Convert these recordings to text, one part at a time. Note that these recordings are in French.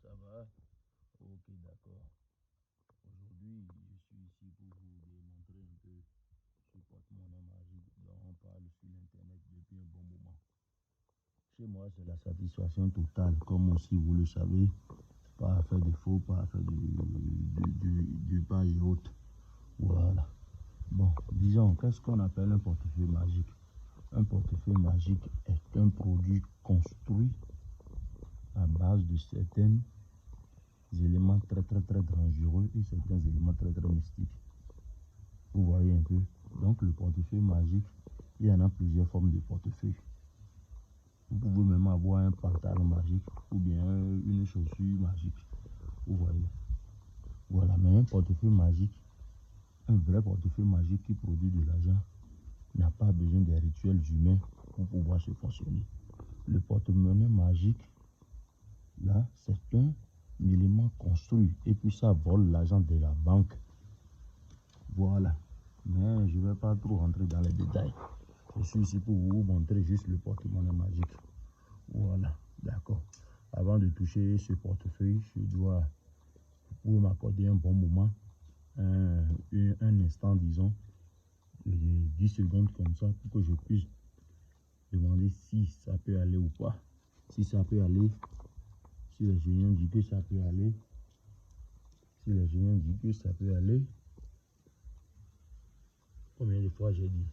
Ça va? Ok, d'accord. Aujourd'hui, je suis ici pour vous démontrer un peu ce porte-monnaie magique dont on parle sur l'internet depuis un bon moment. Chez moi, c'est la satisfaction totale, comme aussi vous le savez, pas à faire de faux, pas à faire du page et autres. Voilà. Bon, disons, qu'est-ce qu'on appelle un portefeuille magique? Un portefeuille magique est un produit construit à base de certains éléments très dangereux et certains éléments très mystiques. Vous voyez un peu. Donc le portefeuille magique, il y en a plusieurs formes de portefeuille. Vous pouvez même avoir un pantalon magique ou bien une chaussure magique. Vous voyez. Voilà, mais un portefeuille magique, un vrai portefeuille magique qui produit de l'argent, n'a pas besoin des rituels humains pour pouvoir se fonctionner. Le porte-monnaie magique, là, c'est un élément construit et puis ça vole l'argent de la banque. Voilà. Mais je ne vais pas trop rentrer dans les détails. Je suis ici pour vous montrer juste le porte-monnaie magique. Voilà, d'accord. Avant de toucher ce portefeuille, je dois, pour m'accorder un bon moment, un instant, disons, 10 secondes comme ça, pour que je puisse demander si ça peut aller ou pas. Si ça peut aller, si les génies disent que ça peut aller, si les génies disent que ça peut aller, combien de fois j'ai dit?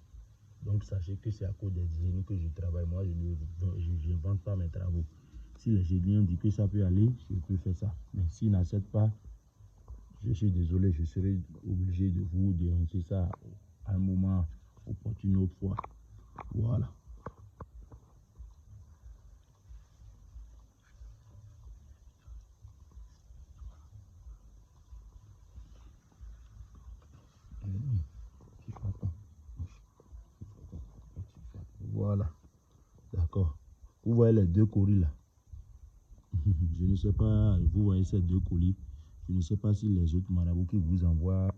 Donc sachez que c'est à cause des génies que je travaille. Moi, je ne vends pas mes travaux. Si les génies disent que ça peut aller, je peux faire ça. Mais s'ils n'acceptent pas, je suis désolé, je serai obligé de vous dénoncer ça à un moment opportun une autre fois. Voilà. Voilà. D'accord. Vous voyez les deux colis là. Je ne sais pas, vous voyez ces deux colis. Je ne sais pas si les autres marabouts qui vous envoient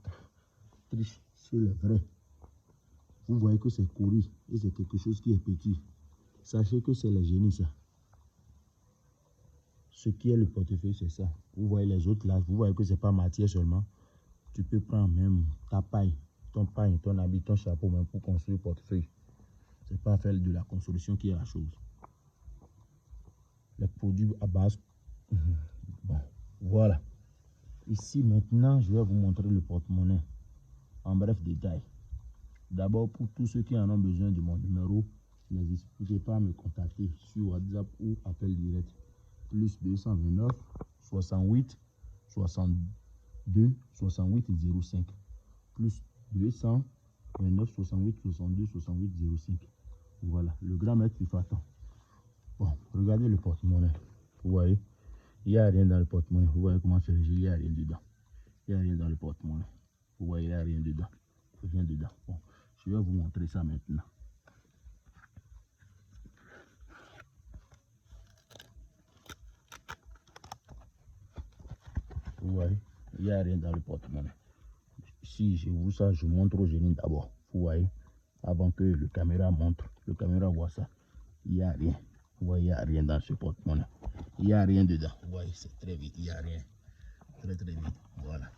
trichent sur les vrais. Vous voyez que c'est colis et c'est quelque chose qui est petit. Sachez que c'est les génies ça. Ce qui est le portefeuille, c'est ça. Vous voyez les autres là, vous voyez que c'est pas matière seulement. Tu peux prendre même ta paille, ton habit, ton chapeau même pour construire le portefeuille. C'est pas faire de la construction qui est la chose. Les produits à base. Bon, voilà. Ici maintenant, je vais vous montrer le porte-monnaie en bref détail. D'abord, pour tous ceux qui en ont besoin de mon numéro, n'hésitez pas à me contacter sur WhatsApp ou appel direct. Plus 229 68 62 68 05. Plus 229 68 62 68 05. Voilà, le grand maître il fait attendre. Bon, regardez le porte-monnaie. Vous voyez, il n'y a rien dans le porte-monnaie. Vous voyez comment c'est léger, il n'y a rien dedans. Il n'y a rien dans le porte-monnaie. Vous voyez, il n'y a rien dedans. Rien dedans. Bon, je vais vous montrer ça maintenant. Vous voyez, il n'y a rien dans le porte-monnaie. Si je vous ça, je montre au génie d'abord. Vous voyez, avant que le caméra montre, le caméra voit ça. Il n'y a rien. Vous voyez, il n'y a rien dans ce porte-monnaie. Il n'y a rien dedans. Vous voyez, c'est très vite. Il n'y a rien. Très vite. Voilà.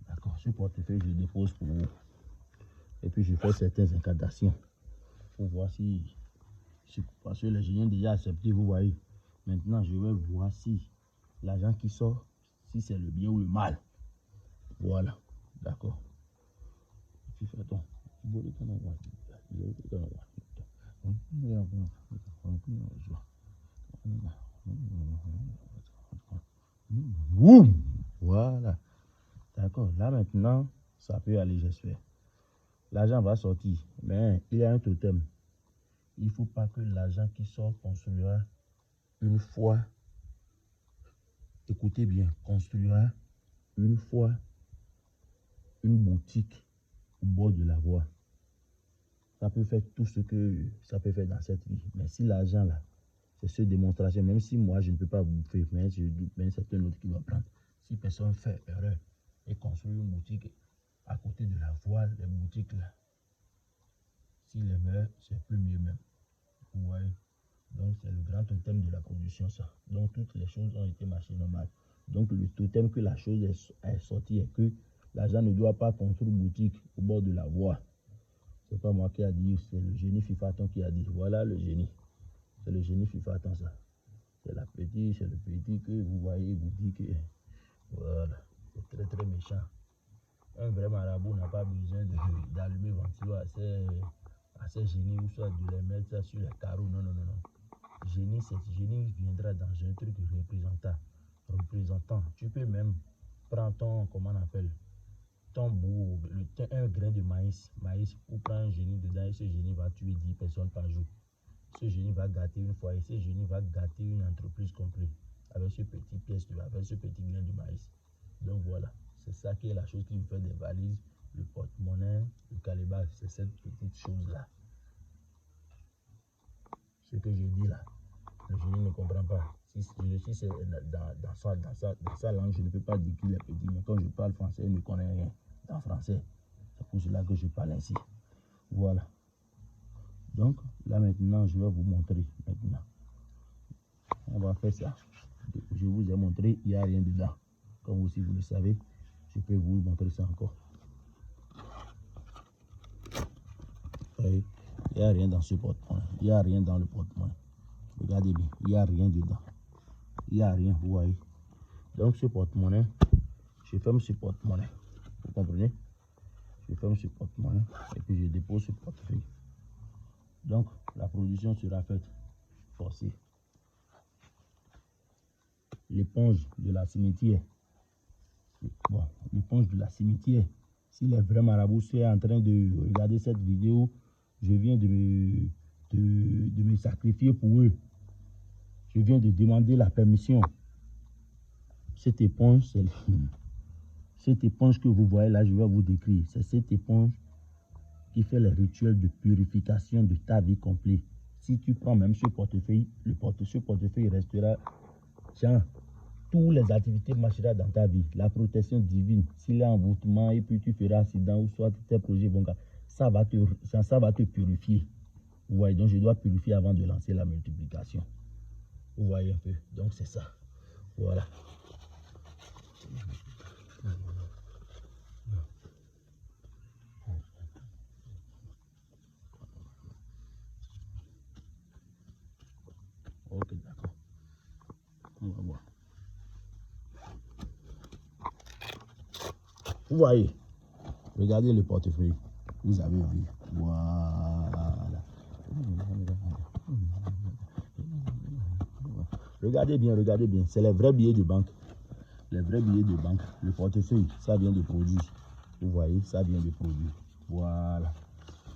D'accord. Ce portefeuille, je le dépose pour vous. Et puis, je fais certaines incantations pour voir si. Parce que les génies ont déjà accepté, vous voyez. Maintenant, je vais voir si l'argent qui sort, si c'est le bien ou le mal. Voilà. D'accord. Tu fais attends. Voilà. D'accord. Là maintenant, ça peut aller, j'espère. L'argent va sortir. Mais il y a un totem. Il ne faut pas que l'argent qui sort construira une fois. Écoutez bien, construira une fois une boutique au bord de la voie. Ça peut faire tout ce que ça peut faire dans cette vie. Mais si l'argent là, c'est ce démonstration, même si moi je ne peux pas vous faire, mais c'est un autre qui va prendre. Si personne fait erreur et construit une boutique à côté de la voie, les boutiques là, s'il les meurt, c'est plus mieux même. Vous voyez. Donc c'est le grand totem de la production ça. Donc toutes les choses ont été marchées normales. Donc le totem que la chose est sortie est que l'agent ne doit pas construire boutique au bord de la voie. C'est pas moi qui a dit, c'est le génie Fifaton qui a dit. Voilà le génie. C'est le génie Fifaton ça. C'est le petit que vous voyez, vous dit que voilà, c'est très très méchant. Un vrai marabout n'a pas besoin d'allumer ventilo à ses génies ou soit de les mettre sur les carreaux. Non, non, non, non. Génie viendra dans un truc représentant. Tu peux même prendre ton, comment on appelle, ton bout, un grain de maïs, ou prendre un génie dedans et ce génie va tuer 10 personnes par jour. Ce génie va gâter une foyer, ce génie va gâter une entreprise complète avec ce petit pièce, avec ce petit grain de maïs. Donc voilà, c'est ça qui est la chose qui me fait des valises, le porte-monnaie, le calebasse, c'est cette petite chose-là. Ce que je dis là, le génie ne comprend pas. Si c'est dans sa langue, je ne peux pas dire qu'il est petit, mais quand je parle français, il ne connaît rien dans français. C'est pour cela que je parle ainsi. Voilà. Donc là maintenant, je vais vous montrer maintenant. On va faire ça. Je vous ai montré, il n'y a rien dedans. Comme aussi vous le savez, je peux vous montrer ça encore. Il n'y a rien dans ce porte-monnaie. Il n'y a rien dans le porte-monnaie. Regardez bien, il n'y a rien dedans. Il n'y a rien, vous voyez. Donc ce porte-monnaie, je ferme ce porte-monnaie. Vous comprenez? Je ferme ce porte-monnaie et puis je dépose ce portefeuille. Donc la production sera faite forcée. L'éponge de la cimetière. Bon, l'éponge de la cimetière. Si les vrais marabouts sont en train de regarder cette vidéo, je viens de me sacrifier pour eux. Je viens de demander la permission. Cette éponge, cette éponge que vous voyez là, je vais vous décrire. C'est cette éponge qui fait les rituels de purification de ta vie complète. Si tu prends même ce portefeuille, ce portefeuille restera, tiens, toutes les activités marcheront dans ta vie. La protection divine, s'il y a un envoûtement et puis tu feras accident ou soit tes projets vont, ça va te purifier. Vous voyez, donc je dois purifier avant de lancer la multiplication. Vous voyez un peu, donc c'est ça. Voilà. Ok, d'accord. On va voir. Vous voyez, regardez le portefeuille. Vous avez vu. Voilà. Regardez bien. C'est les vrais billets de banque. Les vrais billets de banque. Le portefeuille, ça vient de produit. Vous voyez, ça vient de produit. Voilà.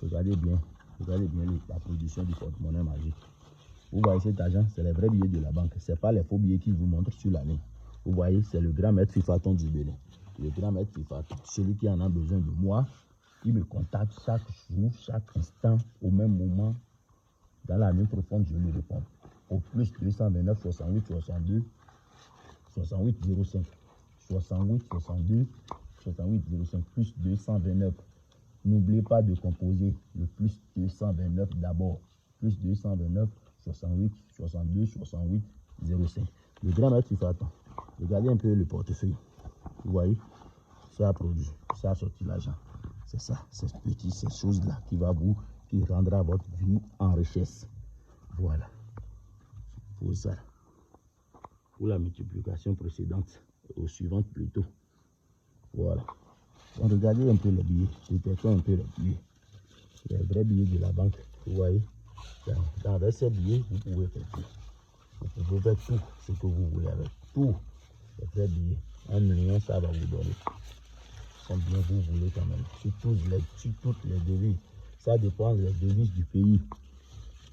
Regardez bien la production du porte-monnaie magique. Vous voyez cet argent, c'est les vrais billets de la banque. Ce n'est pas les faux billets qui vous montrent sur la ligne. Vous voyez, c'est le grand maître Fifaton du Bénin. Le grand maître Fifaton, celui qui en a besoin de moi, il me contacte chaque jour, chaque instant, au même moment. Dans la nuit profonde, je lui réponds. Au plus 229 68 62 68 05 68 62 68 05 plus 229. N'oubliez pas de composer le plus 229 d'abord. Plus 229 68 62 68 05. Le grand maître Fifaton. Regardez un peu le portefeuille. Vous voyez, ça a produit, ça a sorti l'argent. C'est ça, ces choses-là qui rendra votre vie en richesse. Voilà. Pour ça. Pour la multiplication précédente, aux suivantes plutôt. Voilà. Donc, regardez un peu les billets. Détectons un peu les billets. Les vrais billets de la banque. Vous voyez. Avec ces billets, vous pouvez faire tout. Vous pouvez faire tout ce que vous voulez avec. Tout. Les vrais billets. 1 million, ça va vous donner. Combien vous voulez quand même. Sur toutes les devises. Ça dépend des devises du pays.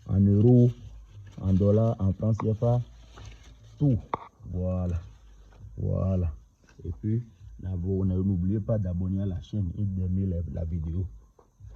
En euros, en dollars, en francs CFA. Tout. Voilà. Et puis, n'oubliez pas d'abonner à la chaîne et d'aimer la vidéo.